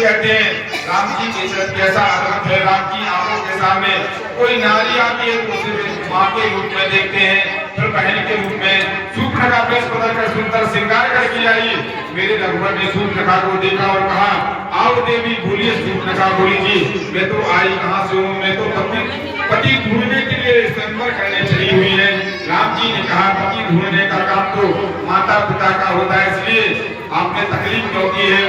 कहते हैं राम जी के चरित्र कैसा अद्भुत है। राम की आंखों के सामने कोई नारी आती है तो उसे माँ के रूप में देखते हैं, फिर बहन के रूप में शूर्पणखा वेश बदल कर सुंदर श्रृंगार करके आई। मेरे रघुवर ने शूर्पणखा को देखा और कहा, आओ देवी। बोलिए शूर्पणखा बोली, जी मैं तो आई कहाँ से हूँ, मैं तो पति ढूंढने के लिए स्वयंवर करने चली हुई है। राम जी ने कहा, पति ढूंढने का काम तो माता पिता का होता है, इसलिए आपने तकलीफ क्यों की है।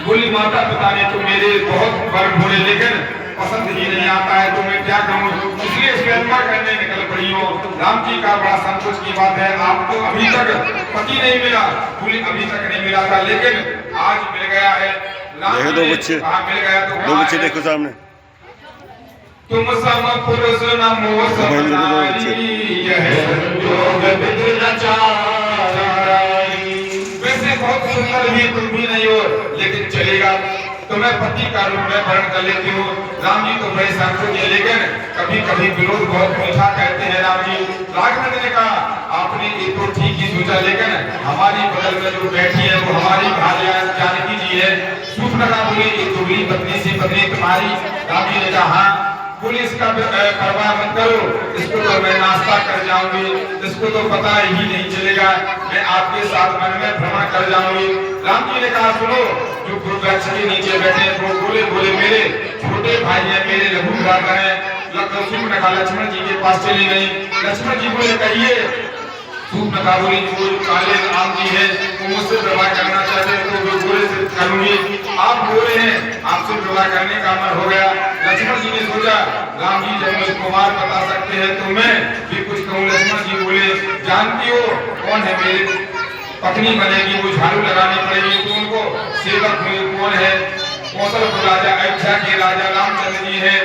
बोली, माता पिता ने तो मेरे बहुत वर ढूंढे लेकिन पसंद ही नहीं आता है, तो मैं क्या करूं, इसलिए स्वयंवर करने निकल पड़ी हूँ। राम जी का बड़ा संतोष की बात है, आपको अभी तक पति नहीं मिला। बोली, अभी तक नहीं मिला था लेकिन आज मिल गया है। देखो दो बच्चे, मिल गया तो दो बच्चे देखो सामने। तुम सम पुरुष न मोह समाई, यह संजोग विधि रचाई। वैसे बहुत सुंदर भी तुम भी नहीं हो, लेकिन चलेगा, तो मैं पति का रूप में वर्ण कर लेती हूँ। राम जी तो बड़े संतोष है, लेकिन कभी कभी विरोध बहुत मीठा कहते हैं। राम जी राघवेंद्र ने कहा, आपने ये तो ठीक ही सोचा, लेकिन हमारी बगल में जो बैठी है वो हमारी भार्या जानकी जी है। शूर्पणखा बोली, ये दुबली पत्नी से पत्नी तुम्हारी। राम जी ने कहा, हाँ। बोली, इसका परवाह मत करो, इसको तो मैं नाश्ता कर जाऊंगी, इसको तो पता ही नहीं चलेगा, मैं आपके साथ मन में भ्रमण कर जाऊंगी। राम जी ने कहा, सुनो, जो वृक्ष के नीचे बैठे हैं वो बोले बोले मेरे छोटे भाई हैं, मेरे लघु भ्राता हैं। शूर्पणखा लक्ष्मण जी के पास चली गई। लक्ष्मण जी बोले, कहिए। शूर्पणखा बोली, जो काले राम जी है वो मुझसे विवाह करना चाहते हैं, तो वो बोले से करूंगी। आप बोले हैं, आपसे विवाह करने का मन हो गया। लक्ष्मण जी ने सोचा, राम जी जब मुझे कुमार बता सकते हैं तो मैं भी कुछ कहूँ। लक्ष्मण जी बोले, जानती हो कौन है मेरी पत्नी बनेगी, वो झाड़ू लगानी पड़ेगी, तो उनको सेवक कौन है, कौशलपुर राजा अयोध्या के राजा रामचंद्र जी है।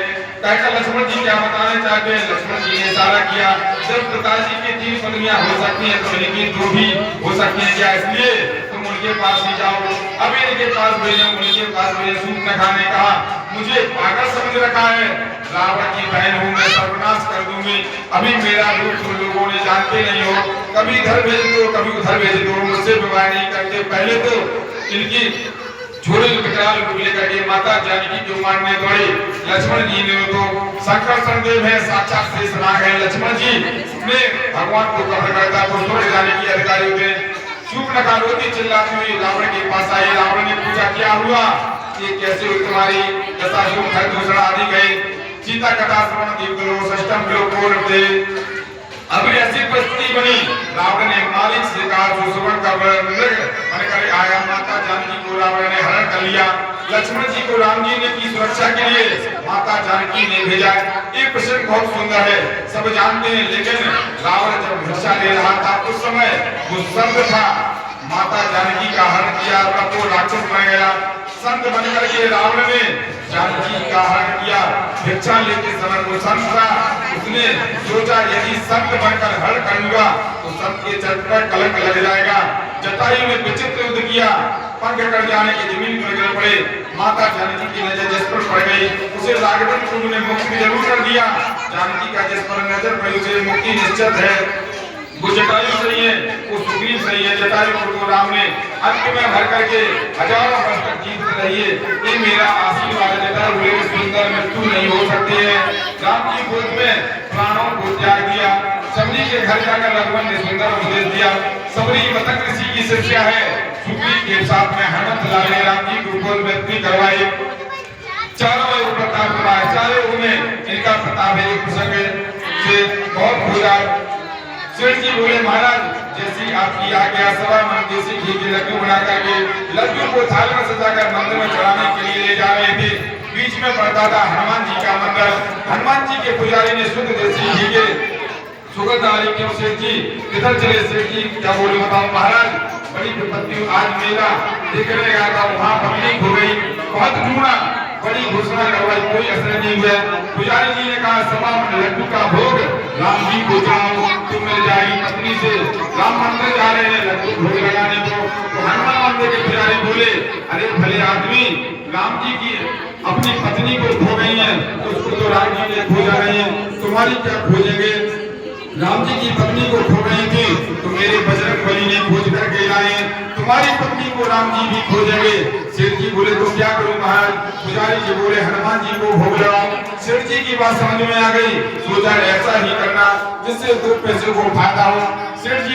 कहकर लक्ष्मण जी क्या बताना चाहते हैं। लक्ष्मण जी ने इशारा किया, जब पिताजी की 3 पत्नियां हो सकती हैं तो इनकी 2 भी हो सकती हैं क्या, इसलिए तुम उनके पास ही जाओ। अभी इनके पास भेजो, उनके पास भेजो। शूर्पणखा ने कहा, मुझे पागल समझ रखा है, रावण की बहन हूँ, मैं सर्वनाश कर दूंगी। अभी मेरा रूप तुम लोगों ने जानते नहीं हो, कभी इधर भेज दो कभी उधर भेज दो, मुझसे विवाह नहीं करते। पहले तो इनकी छोटे विकराल रूप लेकर के माता जानकी को मारने दौड़े। लक्ष्मण जी ने तो संकर्षण देव है, साक्षात शेषनाग है। लक्ष्मण जी ने भगवान को कब्र करता तो स्वर्ग जाने की अधिकारी होते। शूर्पणखा रोती चिल्लाती हुई रावण के पास आई। रावण ने पूछा, क्या हुआ, ये कैसे हुई तुम्हारी दशा, दूसरा आदि गए, सीता कथा श्रवण दीप षष्टम थे। अब ऐसी परिस्थिति बनी, रावण ने मालिक से कहा, जो सुवर्ण का मृग बनकर आया, माता जानकी को रावण ने हरण कर लिया। लक्ष्मण जी को राम जी ने की सुरक्षा के लिए माता जानकी ने भेजा। ये प्रसंग बहुत सुंदर है, सब जानते हैं, लेकिन रावण जब भिक्षा ले रहा था उस समय वो संत था, माता जानकी का हरण किया, तब वो राक्षस बन गया। संत बनकर के रावण ने जानकी का हरण किया। भिक्षा लेते समय वो संत था, उसने सोचा यदि संत बनकर हरण करूंगा तो संत के चरित्र पर कलंक लग जाएगा। जटायु ने विचित्र युद्ध किया, पंख कर जाने के जमीन पर गिर पड़े। माता जानकी की नजर जिस पर पड़ गई उसे राघवेंद्र ने मुक्ति जरूर कर दिया। जानकी का जिस पर नजर पड़ी उसे मुक्ति निश्चित है। वो जटायु सही है, वो सुग्रीव सही है। जटायु को राम ने अंत में भर करके हजारों वर्ष तक जीवित रहिए, ये मेरा आशीर्वाद है। जटायु बोले, सुंदर मृत्यु नहीं हो सकती है। राम की गोद में प्राणों को त्याग दिया। सबरी के घर जाकर रघुवन ने सुंदर उपदेश दिया। सबरी मतंग ऋषि की शिष्या है। सुग्रीव के साथ में हनुमत लाल ने राम जी को गोद में अपनी करवाई। चारों ओर प्रताप रहा, चारों ओर में इनका प्रताप है। एक प्रसंग से बहुत भूला। सेठ जी बोले, महाराज जैसी आपकी आज्ञा, सवा मन देसी घी के लड्डू बना करके लड्डू को थाल में सजाकर मंदिर में चढ़ाने के लिए ले जा रहे थे। बीच में पड़ता था हनुमान जी का मंदिर। हनुमान जी के पुजारी ने शुद्ध देसी घी के सुगंध आ रही, क्यों सेठ जी किधर चले। सेठ जी क्या बोले, बताओ महाराज, बड़ी विपत्ति, आज मेला देखने गया था, वहाँ पत्नी हो गई, बहुत ढूंढा, बड़ी घोषणा करवाई, कोई असर नहीं हुआ। पुजारी जी ने कहा, सवा लड्डू का भोग राम जी को जाओ, तुम मिल जाएगी पत्नी से। राम मंदिर जा रहे हैं लड्डू भोग लगाने को, तो हनुमान मंदिर के पुजारी बोले, अरे भले आदमी, राम जी की अपनी पत्नी को खो गई है, उसको तो राम जी ने खोजा नहीं है, तुम्हारी क्या खोजेंगे। राम जी की पत्नी को खो गई थी तो मेरे बजरंगबली ने खोज करके लाए, तुम्हारी पत्नी को राम जी भी खोजेंगे। सेठ जी बोले, तो क्या करूं जी बोले हनुमान जी को भोग लगाओ। सेठ जी की बात समझ में आ गई, सोचा ऐसा ही करना जिससे दो पैसे को फायदा हो। सेठ जी ने